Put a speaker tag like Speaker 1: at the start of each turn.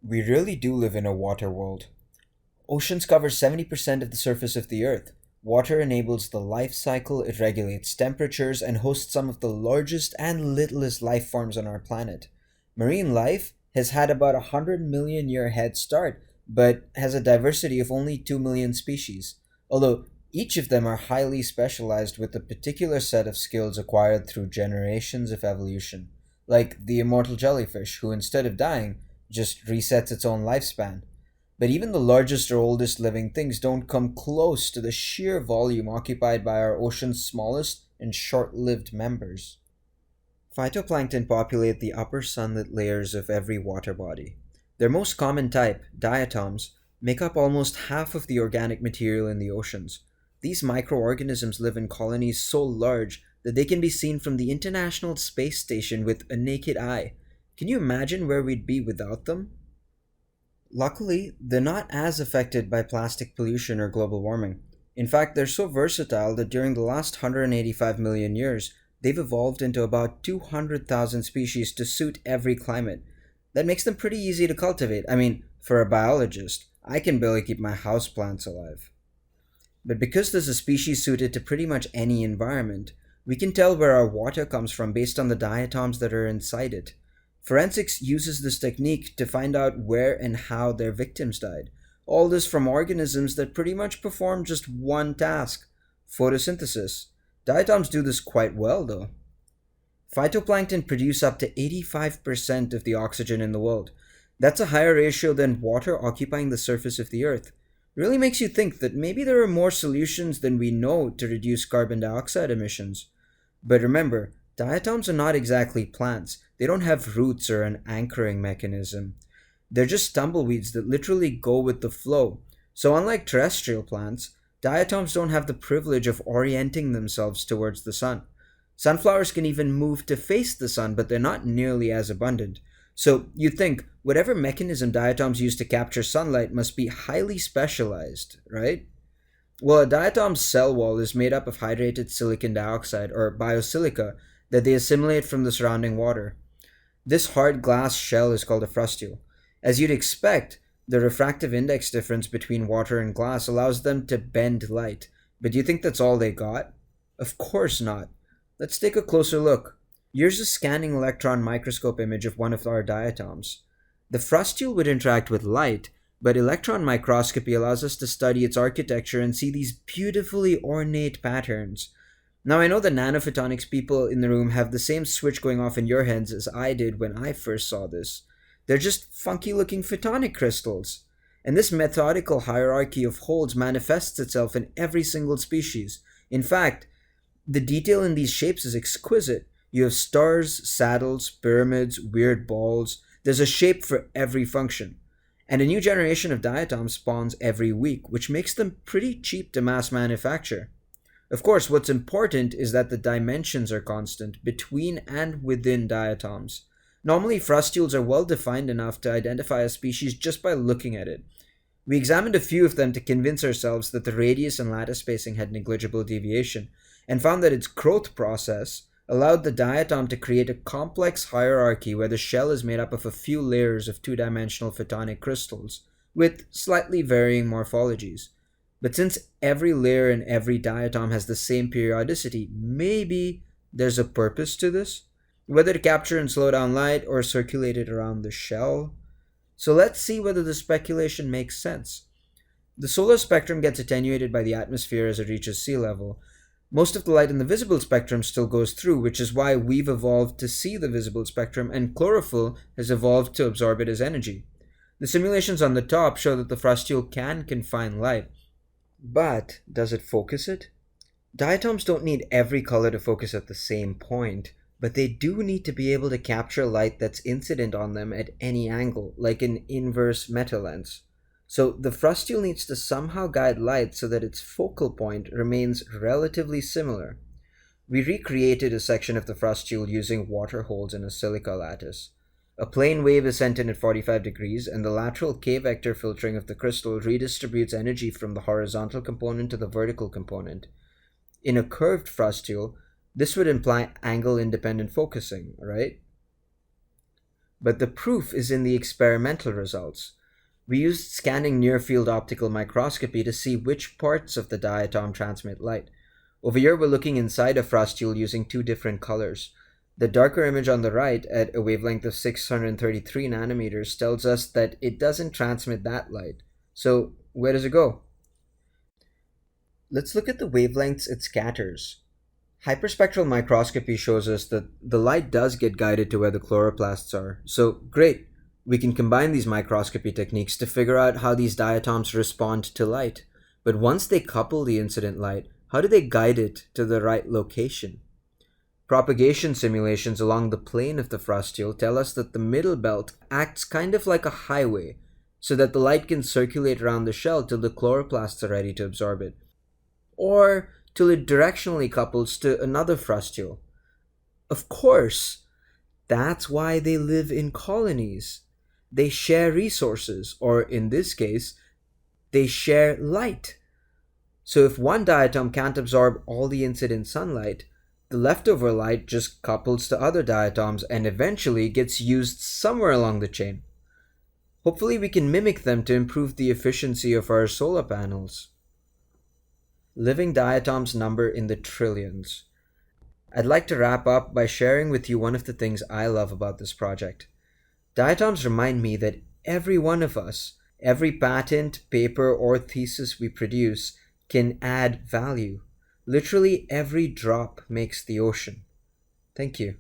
Speaker 1: We really do live in a water world. Oceans cover 70% of the surface of the Earth. Water enables the life cycle, it regulates temperatures, and hosts some of the largest and littlest life forms on our planet. Marine life has had about a 100 million year head start, but has a diversity of only 2 million species, although each of them are highly specialized with a particular set of skills acquired through generations of evolution, like the immortal jellyfish, who instead of dying, just resets its own lifespan. But even the largest or oldest living things don't come close to the sheer volume occupied by our ocean's smallest and short lived members. Phytoplankton populate the upper sunlit layers of every water body. Their most common type, diatoms, make up almost half of the organic material in the oceans. These microorganisms live in colonies so large that they can be seen from the International Space Station with a naked eye. Can you imagine where we'd be without them? Luckily, they're not as affected by plastic pollution or global warming. In fact, they're so versatile that during the last 185 million years, they've evolved into about 200,000 species to suit every climate. That makes them pretty easy to cultivate. I mean, for a biologist, I can barely keep my houseplants alive. But because there's a species suited to pretty much any environment, we can tell where our water comes from based on the diatoms that are inside it. Forensics uses this technique to find out where and how their victims died. All this from organisms that pretty much perform just one task: photosynthesis. Diatoms do this quite well, though. Phytoplankton produce up to 85% of the oxygen in the world. That's a higher ratio than water occupying the surface of the earth. Really makes you think that maybe there are more solutions than we know to reduce carbon dioxide emissions. But remember, diatoms are not exactly plants. They don't have roots or an anchoring mechanism. They're just tumbleweeds that literally go with the flow. So unlike terrestrial plants, diatoms don't have the privilege of orienting themselves towards the sun. Sunflowers can even move to face the sun, but they're not nearly as abundant. So you'd think whatever mechanism diatoms use to capture sunlight must be highly specialized, right? Well, a diatom's cell wall is made up of hydrated silicon dioxide, or biosilica, that they assimilate from the surrounding water. This hard glass shell is called a frustule. As you'd expect, the refractive index difference between water and glass allows them to bend light. But do you think that's all they got? Of course not. Let's take a closer look. Here's a scanning electron microscope image of one of our diatoms. The frustule would interact with light, but electron microscopy allows us to study its architecture and see these beautifully ornate patterns. Now, I know the nanophotonics people in the room have the same switch going off in your heads as I did when I first saw this. They're just funky looking photonic crystals. And this methodical hierarchy of holes manifests itself in every single species. In fact, the detail in these shapes is exquisite. You have stars, saddles, pyramids, weird balls. There's a shape for every function. And a new generation of diatoms spawns every week, which makes them pretty cheap to mass manufacture. Of course, what's important is that the dimensions are constant between and within diatoms. Normally, frustules are well defined enough to identify a species just by looking at it. We examined a few of them to convince ourselves that the radius and lattice spacing had negligible deviation, and found that its growth process allowed the diatom to create a complex hierarchy where the shell is made up of a few layers of two-dimensional photonic crystals, with slightly varying morphologies. But since every layer in every diatom has the same periodicity, maybe there's a purpose to this? Whether to capture and slow down light or circulate it around the shell? So let's see whether the speculation makes sense. The solar spectrum gets attenuated by the atmosphere as it reaches sea level. Most of the light in the visible spectrum still goes through, which is why we've evolved to see the visible spectrum, and chlorophyll has evolved to absorb it as energy. The simulations on the top show that the frustule can confine light. But does it focus it? Diatoms don't need every color to focus at the same point, but they do need to be able to capture light that's incident on them at any angle, like an inverse meta-lens. So the frustule needs to somehow guide light so that its focal point remains relatively similar. We recreated a section of the frustule using water holes in a silica lattice. A plane wave is sent in at 45 degrees, and the lateral k-vector filtering of the crystal redistributes energy from the horizontal component to the vertical component. In a curved frustule, this would imply angle-independent focusing, right? But the proof is in the experimental results. We used scanning near-field optical microscopy to see which parts of the diatom transmit light. Over here, we're looking inside a frustule using two different colors. The darker image on the right, at a wavelength of 633 nanometers, tells us that it doesn't transmit that light. So, where does it go? Let's look at the wavelengths it scatters. Hyperspectral microscopy shows us that the light does get guided to where the chloroplasts are. So, great! We can combine these microscopy techniques to figure out how these diatoms respond to light. But once they couple the incident light, how do they guide it to the right location? Propagation simulations along the plane of the frustule tell us that the middle belt acts kind of like a highway, so that the light can circulate around the shell till the chloroplasts are ready to absorb it, or till it directionally couples to another frustule. Of course, that's why they live in colonies. They share resources, or in this case, they share light. So if one diatom can't absorb all the incident sunlight, the leftover light just couples to other diatoms and eventually gets used somewhere along the chain. Hopefully we can mimic them to improve the efficiency of our solar panels. Living diatoms number in the trillions. I'd like to wrap up by sharing with you one of the things I love about this project. Diatoms remind me that every one of us, every patent, paper, or thesis we produce can add value. Literally every drop makes the ocean. Thank you.